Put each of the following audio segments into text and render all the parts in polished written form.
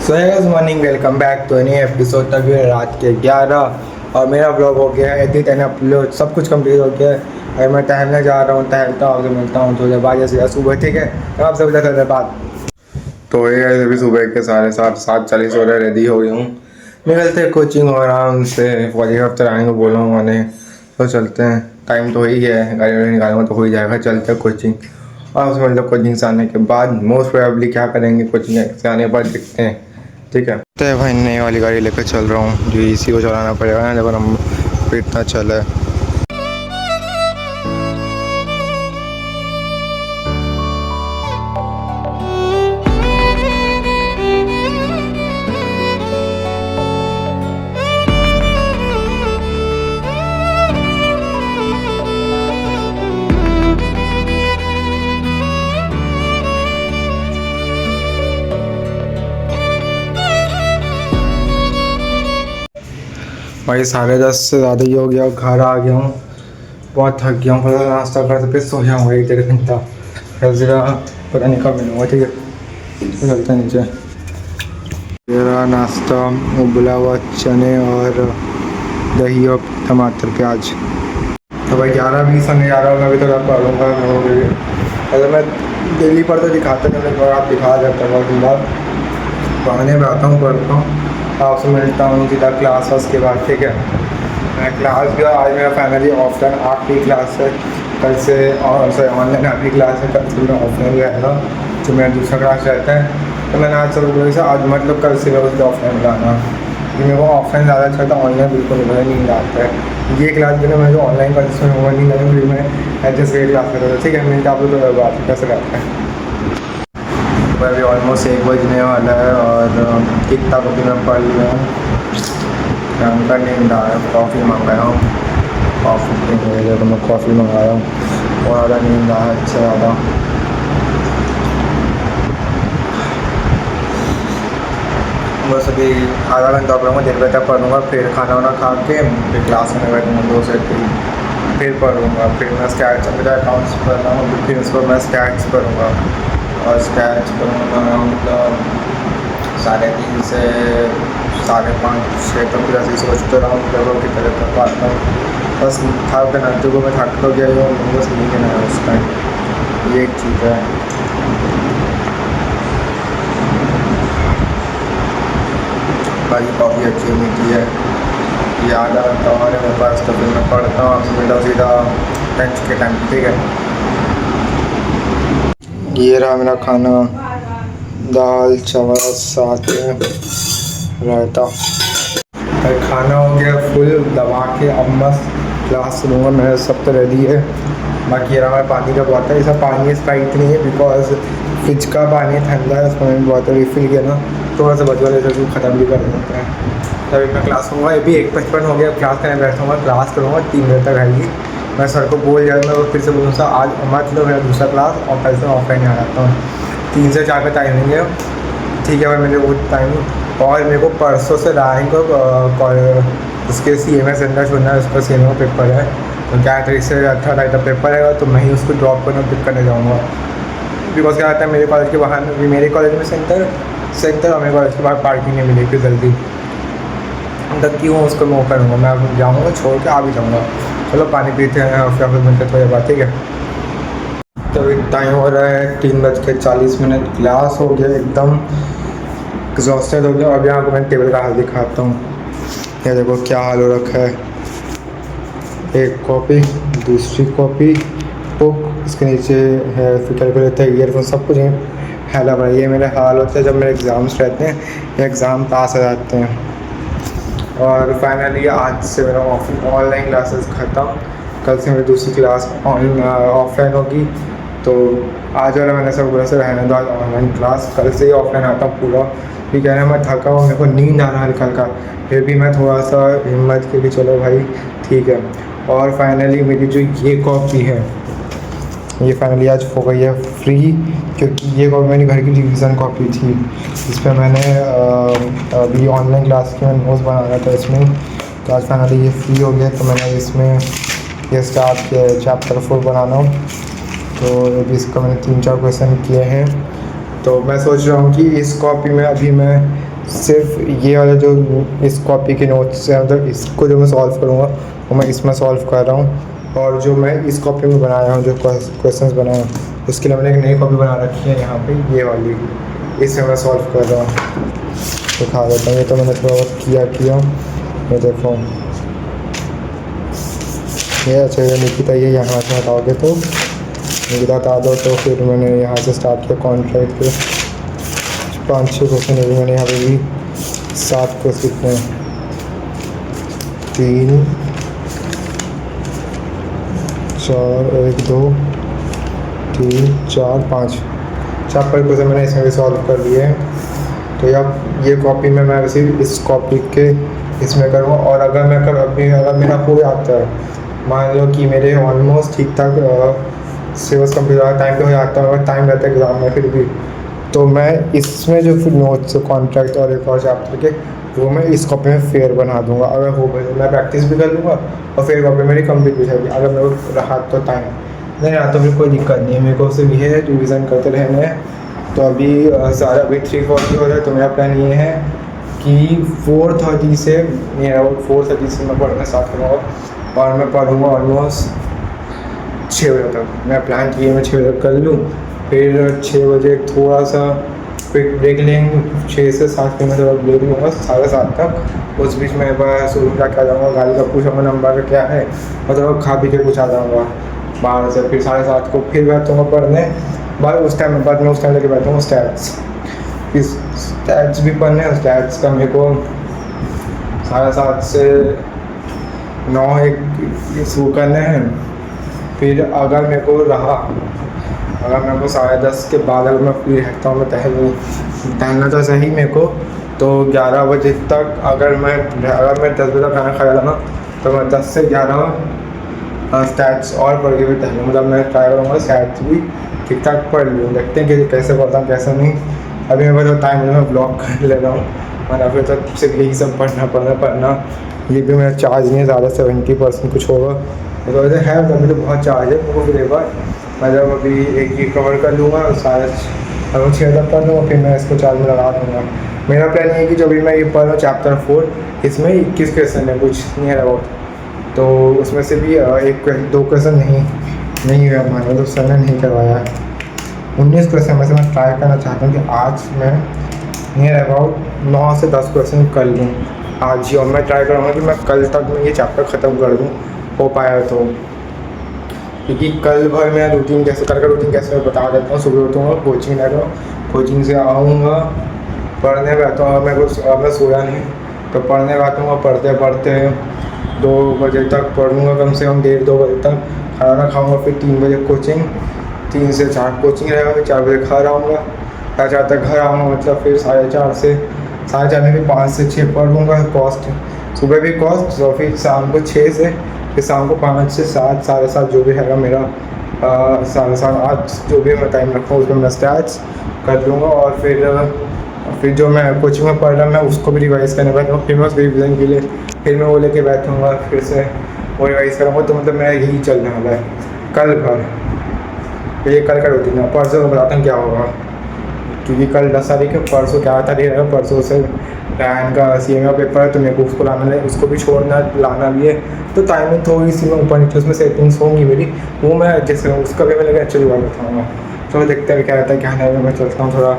So good morning, welcome back तो नहीं episode तक रात के 11 और मेरा ब्लॉग हो गया है एडिट एंड अपलोड, सब कुछ कंप्लीट हो गया है। अगर मैं टहलने जा रहा हूँ, टहलता हूँ, आपसे मिलता हूँ थोड़ी देर बाद, जैसे सुबह। ठीक है, तो आपसे मिलता थोड़ी देर बाद। तो ये अभी सुबह के 7:40 हो रहे, रेडी हो गई हूँ, निकलते कोचिंग और आराम से 40 आएंगे बोला हूँ मैंने। तो चलते हैं, टाइम तो ही है, गाड़ी वाड़ी निकालूंगा तो हो ही जाएगा। चलते हैं कोचिंग और उसमें मतलब कोचिंग से आने के बाद मोस्ट प्रोबेबली क्या करेंगे, कोचिंग से आने के बाद देखते हैं। ठीक है, तो भाई नई वाली गाड़ी लेकर चल रहा हूँ, जो इसी को चलाना पड़ेगा ना जब हम इतना चले। भाई 10:30 से ज़्यादा ही हो गया, घर आ गया हूँ, बहुत थक गया हूँ। पता नाश्ता कर फिर सो जाऊँगा 1-1.5 घंटा, फिर ज़रा पता नहीं कब मिलूँगा। ठीक है, तो चलते हैं नीचे। मेरा नाश्ता उबला हुआ चने और दही और टमाटर प्याज। तो भाई 11:20 साढ़े 11 में अभी तक आप पढ़ूँगा। अगर मैं डेली पढ़ता दिखाता नहीं, मैं आप दिखा जाता बहुत दिन बाद पढ़ने में आता हूँ, पढ़ता हूँ, आपसे मिलता हूँ सीधा क्लास के बाद। ठीक है, मैं क्लास गया, आज मेरा फाइनली ऑफलाइन आखिरी क्लास है, कल से और सॉरी ऑनलाइन आखिरी क्लास है, कल से मेरा ऑफलाइन रहेगा, जो मेरा दूसरा क्लास रहता है। तो मैंने आज से आज मतलब कल से मैं उसको ऑफलाइन बुलाना, क्योंकि मेरे को ऑफलाइन ज़्यादा अच्छा था, ऑनलाइन बिल्कुल नहीं आता है। ये क्लास भी ना मैं जो ऑनलाइन क्लास में होगा नहीं लगा, फिर मैं एडजस्ट करके क्लास करता था। ठीक है, मिलता आप लोग तो बात कैसे करते हैं। अभी ऑलमोस्ट 1 बजने वाला है और कितना को भी मैं पढ़ लिया हूँ, का नींद आ रहा है। कॉफ़ी मंगाया हूँ, कॉफ़ी पीने के तो मैं कॉफ़ी मंगाया हूँ और ज़्यादा नींद आ रहा है, अच्छा ज़्यादा। बस अभी आधा घंटा पढ़ूँगा, 1.5 घंटा पढ़ूँगा, फिर खाना वाना खा के फिर क्लास में बैठूँगा 2 से 3, फिर पढ़ूँगा। फिर मैं स्टैट्स मेरा अकाउंट्स पढ़ रहा हूँ, फिर उसको मैं स्टैट्स पढ़ूँगा और स्टैट्स पढ़ूँगा मतलब 3:30 से 5:30-6 तक। फिर ऐसे ही सोचते रहा हूँ लोगों की तरह कर पाता हूँ। बस थक ना, तो मैं थक तो गया हूँ, बस नींद ना है उस टाइम, ये एक चीज़ है। बाकी कॉफ़ी अच्छी मीठी है, ये आधा घंटा हमारे मेरे पास, तो फिर मैं पढ़ता हूँ सीधा सीधा लंच के टाइम। ठीक है, ये रहा मेरा खाना, दाल चावल साथ में रायता। खाना हो गया फुल दबा के, अब मस्त क्लास लूँगा। मेरा सब तो रेडी है, बाकी रहा मैं पानी का बोतल, ऐसा पानी स्प्राइट नहीं है बिकॉज फ्रिज का पानी ठंडा है, उसमें मैंने बोतल रिफिल किया ना, थोड़ा सा बचवा लेते तो ख़त्म भी कर देते हैं। तभी मैं क्लास लूँगा, अभी 1:55 हो गया, क्लास करने बैठूँगा, क्लास करूँगा 3 बजे तक आएगी। मैं सर को बोल जाऊँ, मैं फिर से बोलूँ सर आज मतलब मेरा दूसरा क्लास और कल से ऑफलाइन आ जाता हूँ, 3 से 4 का टाइमिंग है। ठीक है भाई, मेरे वो टाइम और मेरे को परसों से रैंक उसके CMA सेंटर छोड़ना है, उसका CMA पेपर है, तो क्या 23 से 18 का पेपर है, तो मैं ही उसको ड्रॉप करना पिक करने जाऊँगा। बिकॉज क्या आता है, मेरे कॉलेज के बाहर मेरे कॉलेज में सेंटर और मेरे कॉलेज के बाहर पार्किंग नहीं मिलेगी जल्दी, तब क्यों उसको मैं करूँगा, मैं जाऊँगा छोड़ के आ भी जाऊँगा। चलो पानी पीते हैं और फिर मिलते थोड़ी बात। ठीक है, तो टाइम हो रहा है 3:40, क्लास हो गया, एकदम एग्जॉस्टेड हो गया। अब यहाँ को मैं टेबल का हाल दिखाता हूँ, ये देखो क्या हाल हो रखा है। एक कॉपी, दूसरी कॉपी, बुक, इसके नीचे है फिर कैलकुलेटर, ईयरफोन, सब कुछ फैला हुआ है। ये मेरे हाल होते हैं जब मेरे एग्ज़ाम्स रहते हैं या एग्ज़ाम पास हो जाते हैं। और फाइनली आज से मेरा ऑनलाइन क्लासेस ख़त्म, कल से मेरी दूसरी क्लास ऑफलाइन होगी। तो आज वाला मैंने सब पूरा से रहने दो, आज ऑनलाइन क्लास, कल से ही ऑफलाइन आता हूँ पूरा। भी कह रहा है मैं थका हूँ, मेरे को नींद आ रहा है हल्का हल्का, फिर भी मैं थोड़ा सा हिम्मत के भी चलो भाई ठीक है। और फाइनली मेरी जो ये कॉपी है, ये फाइनली आज हो गई है फ्री, क्योंकि ये कॉपी मेरी घर की रिवीजन कॉपी थी, जिस पर मैंने अभी ऑनलाइन क्लास के नोट्स बनाया था इसमें। तो आज फाइनली ये फ्री हो गया, तो मैंने इसमें ये स्टार्ट किया है चैप्टर 4 बनाना। तो अभी इसका मैंने 3-4 क्वेश्चन किए हैं, तो मैं सोच रहा हूँ कि इस कॉपी में अभी मैं सिर्फ ये वाला जो इस कॉपी के नोट्स है, मतलब इसको जो मैं सॉल्व करूँगा वो मैं इसमें सॉल्व कर रहा हूँ। और जो मैं इस कॉपी में बनाया हूँ, जो क्वेश्चंस बनाए हैं, उसके लिए मैंने एक नई कॉपी बना रखी है यहाँ पे, ये वाली, इसमें मैं सॉल्व कर रहा हूँ। दिखा देता हूँ। ये तो मैंने थोड़ा बहुत किया। ये देखो, ये अच्छा है निकिता, ये यहाँ से हटाओगे तो निकिता हटा दो। तो फिर मैंने यहाँ से स्टार्ट किया कॉन्ट्रैक्ट के 5-6 क्वेश्चन। ये भी मैंने यहाँ पे भी 7 क्वेश्चन लिखे हैं, 3 4 1 2 3 4 5 4 क्वेश्चन मैंने इसमें भी सॉल्व कर लिए हैं। तो अब ये कॉपी में मैं वैसे इस कॉपी के इसमें करूँगा। और अगर मैं अगर मेरा हो जाता है, मान लो कि मेरे ऑलमोस्ट ठीक ठाक सिलेबस कंप्लीट टाइम पे हो जाता है, अगर टाइम रहता है एग्ज़ाम में फिर भी, तो मैं इसमें जो फिर नोट्स कॉन्ट्रैक्ट और एक और चैप्टर के वो मैं इस कॉपी में फेयर बना दूंगा। अगर हो गए मैं प्रैक्टिस भी कर लूँगा और फेयर कॉपी मेरी कंप्लीट भी जाएगी। अगर मेरे को रहा तो टाइम नहीं रहा तो फिर कोई दिक्कत नहीं है, मेरे को सिर्फ ये है रिविज़न करते रहना है। तो अभी सारा अभी 3:40 हो रहा है। तो मेरा प्लान ये है कि 4:30 से मेरा 4:30 से मैं पढ़ना स्टार्ट करूँगा और मैं पढ़ूँगा ऑलमोस्ट 6 बजे तक। मैं प्लान किया मैं 6 बजे तक कर लूँ, फिर 6 बजे थोड़ा सा क्विक ब्रेक लेंगे, 6 से 7 मिनट तक ब्रेक लूँगा 7:30 तक। उस बीच में एक बार शोरूम जाके आ जाऊँगा, गाड़ी का पूछूँगा नंबर का क्या है, मतलब खा पी के कुछ आ जाऊँगा बाहर से। फिर 7:30 को फिर बैठूँगा पढ़ने, बाद उस टाइम लेके बैठूँगा स्टैट्स। इस स्टैट्स भी पढ़ने हैं। स्टैट्स का मेरे को 7:30 से 9 एक शुरू करने हैं। फिर अगर मेरे को 10:30 के बाद अगर मैं फ्री रहता हूँ, मैं टहलना तो सही मेरे को, तो 11 बजे तक अगर मैं 10 बजे तक खाना खाया था ना, तो मैं 10 से 11 स्टैट्स और पढ़ के भी टहलूँ। मतलब मैं ट्राई करूँगा स्टैट्स भी ठीक ठाक पढ़ लूँ, देखते हैं कि कैसे पढ़ता हूँ कैसे नहीं। अभी मेरे पास टाइम मैं ब्लॉग कर ले रहा हूँ, वरना फिर तो सिर्फ यही सब पढ़ना। ये भी मेरा चार्ज नहीं है ज़्यादा, 70% कुछ होगा। तो वैसे है अभी तो बहुत चार्ज है मेरे को। फिर एक बार मतलब अभी एक ये कवर कर लूँगा, सारा अगर 6 तक पढ़ लूँगा, फिर मैं इसको चार्ज में लगा दूँगा। मेरा प्लान ये है कि जो अभी मैं ये पढ़ रहा हूँ चैप्टर 4, इसमें 21 क्वेश्चन है, कुछ नियर अबाउट। तो उसमें से भी 1-2 क्वेश्चन नहीं हुआ हमारे, तो सर ने नहीं करवाया है। 19 क्वेश्चन में से मैं ट्राई करना चाहता हूँ कि आज मैं नियर अबाउट 9 से 10 क्वेश्चन कर लूँ आज ही। और मैं ट्राई करूँगा कि मैं कल तक मैं ये चैप्टर ख़त्म कर दूँ, हो पाया तो। क्योंकि कल भर मैं रूटीन कैसे मैं बता देता हूँ। सुबह उठूँगा, कोचिंग जाऊँगा, कोचिंग से आऊँगा, पढ़ने बैठता हूँ। मैं सोया नहीं तो पढ़ने बैठूँगा, पढ़ते 2 बजे तक पढ़ूँगा, कम से कम 1:30-2 बजे तक। खाना खाऊँगा, फिर 3 बजे कोचिंग, 3 से 4 कोचिंग रहेगा, फिर 4 बजे घर आऊँगा, 4 तक घर आऊँगा, मतलब फिर 4:30 में भी 5 से 6 पढ़ूँगा कॉस्ट, सुबह भी कॉस्ट। और फिर शाम को 6 से फिर शाम को 5 से 7, 7:30 जो भी रहेगा मेरा 7:30 जो भी मैं टाइम रखूँ उसमें मैं स्टैट्स कर लूँगा। और फिर जो मैं कोचिंग में पढ़ रहा मैं उसको भी रिवाइज़ करने बैठूँगा। फिर मैं उस रिविज़न के लिए फिर मैं वो लेके बैठूँगा, फिर से वो रिवाइज़ करूँगा। तो मतलब मेरा यही चलने वाला है कल भर। ये कल का रूटीन है। परसों को बताता हूँ क्या होगा, क्योंकि कल 10 तारीख है, परसों 11 तारीख है। परसों से रैन का CMA का पेपर है, तो मेरे को उसको लाना है, उसको भी लाना भी है। तो टाइमिंग थोड़ी सी मैं ऊपर नीचे उसमें सेटिंग्स होंगी मेरी, वो मैं एडजस्ट करूँगा। उसका भी मैं लेकर एक्चुअली बात बताऊँगा। तो देखते हैं क्या रहता है क्या नहीं। मैं चलता हूँ, थोड़ा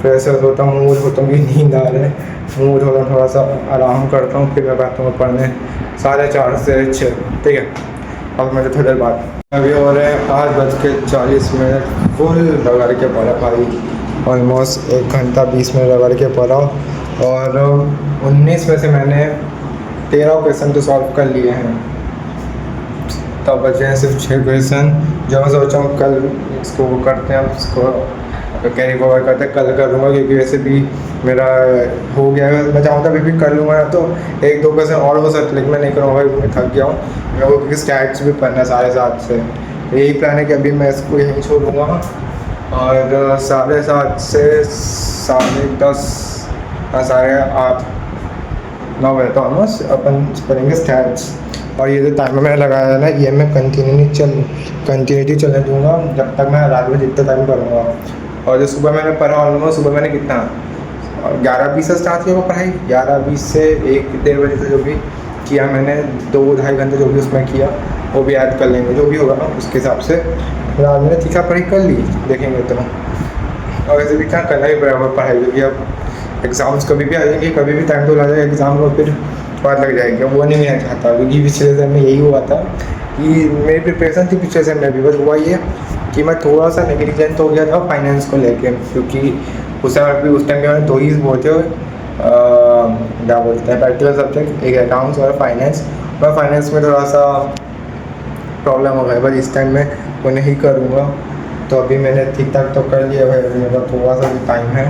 फ्रेश होता हूँ, मूड होता हूँ कि नींद आ रहा है, मूड होता हूँ, थोड़ा सा आराम करता हूँ, फिर मैं बैठता हूँ पढ़ने 4:30 से 6। ठीक है, अब मैं थोड़ी देर बाद अभी हो रहे हैं 5:40 फुल रगड़ के पढ़ा भाई। ऑलमोस्ट 1 घंटा 20 मिनट रगड़ के पढ़ा और 19 में से मैंने 13 क्वेश्चन तो सॉल्व कर लिए हैं। तब बचे हैं सिर्फ 6 क्वेश्चन, जो मैं सोचा हूँ कल इसको वो करते हैं, इसको कैरी फॉरवर्ड करते हैं, कल कर लूँगा। क्योंकि वैसे भी मेरा हो गया है, मैं चाहूँगा अभी भी कर लूँगा, तो 1-2 क्वेश्चन और हो सकता है, लेकिन मैं नहीं करूँगा, मैं थक गया हूँ मेरे को, क्योंकि स्टैट्स भी पढ़ना है 7:30 से। यही प्लान है कि अभी मैं इसको यहीं छोड़ूँगा और 7:30 से 10:30 8:30 9 बजे तो ऑलमोस्ट अपन पढ़ेंगे स्टैट्स। और ये जो टाइम मैंने लगाया है ना, ये मैं कंटिन्यूटी चलने दूँगा जब तक मैं रात में जितना टाइम पढ़ूँगा। और जो सुबह मैंने पढ़ा, ऑलमोस्ट सुबह मैंने कितना 11:20 से स्टार्ट किया वो पढ़ाई, 11:20 से 1-1:30 बजे तक जो भी किया मैंने, 2-2.5 घंटे जो भी उसमें किया वो भी ऐड कर लेंगे, जो भी होगा ना उसके हिसाब से। फिलहाल मैंने तीखा पढ़ाई कर ली, देखेंगे तो। और वैसे भी क्या करना ही पड़ेगा पढ़ाई, क्योंकि अब एग्ज़ाम्स कभी भी आ जाएंगे, कभी भी टाइम तो ला जाएगा एग्ज़ाम को, फिर बात लग जाएगी। वो नहीं मैं चाहता, क्योंकि पिछले सेम में यही हुआ था कि मेरी प्रिपरेशन थी पिछले सेम में भी, बस हुआ ये कि मैं थोड़ा सा नेग्लिजेंट हो गया था फाइनेंस को लेके, क्योंकि उस टाइम भी मैंने 2 ही वो थे, क्या बोलते हैं, प्रैक्टिकल सब्जेक्ट, एक अकाउंट्स और फाइनेंस। मैं फाइनेंस में थोड़ा सा प्रॉब्लम हो गया, बस इस टाइम में वो नहीं करूँगा। तो अभी मैंने ठीक ठाक तो कर लिया भाई, अभी मेरे पास थोड़ा सा भी टाइम है,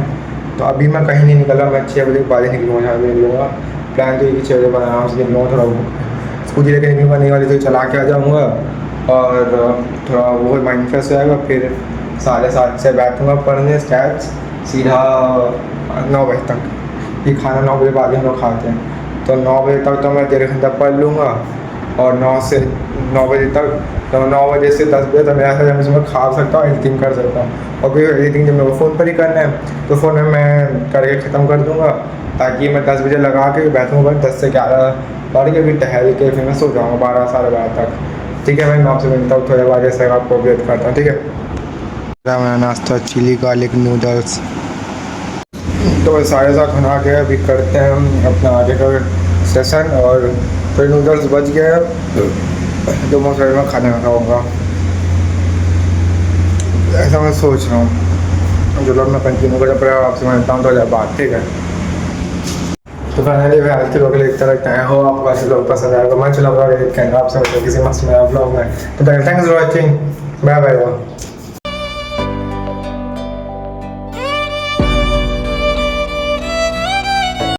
तो अभी मैं कहीं नहीं निकला, मैं 6 बजे के बाद ही निकलूँगा, 4 बजे निकलूँगा। प्लान तो ये 6 बजे बाद आराम से निकलूँगा, थोड़ा स्कूटी लेकर निकलूँगा नहीं वाली, तो चला के आ जाऊँगा और थोड़ा वो माइंड फ्रेश हो जाएगा। फिर 7:30 से बैठूँगा पढ़ने स्टैट्स, सीधा 9 बजे तक। ये खाना 9 बजे बाद ही हम लोग खाते हैं, तो 9 बजे तक तो मैं 1.5 घंटा पढ़ लूँगा, और 9 से 9 बजे तक, तो 9 बजे से 10 बजे तक मेरा ऐसा मैं खा सकता हूँ, एडिटिंग कर सकता हूँ। और फिर एडिटिंग जब मेरे को फ़ोन पर ही करना है तो फ़ोन में मैं करके ख़त्म कर दूँगा, ताकि मैं 10 बजे लगा के बैठूँगा, 10 से 11 पढ़ के फिर टहल के फिर मैं सो जाऊँगा 12 साढ़े 12 तक। ठीक है भाई, मैं आपसे मिलता हूँ थोड़े बाद, जैसे आपको अपडेट करता हूँ, ठीक है। मेरा नाश्ता चिली गार्लिक नूडल्स, तो 7:30 बना के अभी करते हैं हम अपना आगे का सेशन। और फिर नूडल्स बच गया तो मैं फिर में खाने खाऊँगा, ऐसा मैं सोच रहा हूँ। जो लोग मैं कंटिन्यू करना पड़ेगा, आपसे मिलता हूँ तो बात, ठीक है। तो फाइनली भाई आज के लोग देखते रहते हैं, हो आपको ऐसे लोग पसंद आएगा, मैं चलाऊँगा आपसे किसी मस्त मेरा ब्लॉग में। तो thanks for watching, bye bye.